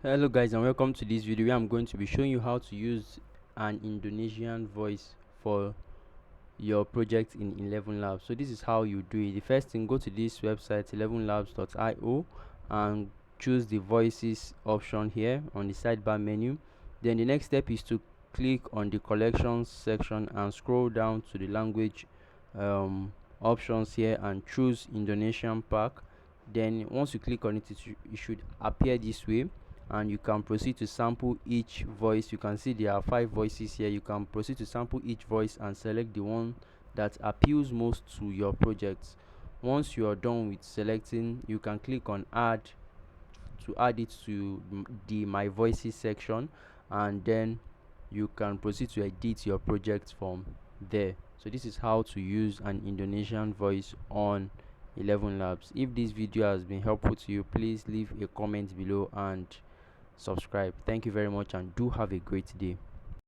Hello guys, and welcome to this video where I'm going to be showing you how to use an Indonesian voice for your project in 11labs. So this is how you do it. The first thing, go to this website 11labs.io and choose the voices option here on the sidebar menu. Then the next step is to click on the collections section and scroll down to the language options here and choose Indonesian pack. Then once you click on it, it should appear this way, and you can proceed to sample each voice. You can see there are 5 voices here. You can proceed to sample each voice and select the one that appeals most to your project. Once you are done with selecting, you can click on add to add it to the my voices section, and then you can proceed to edit your project from there. So this is how to use an Indonesian voice on 11labs. If this video has been helpful to you, please leave a comment below and subscribe. Thank you very much and do have a great day.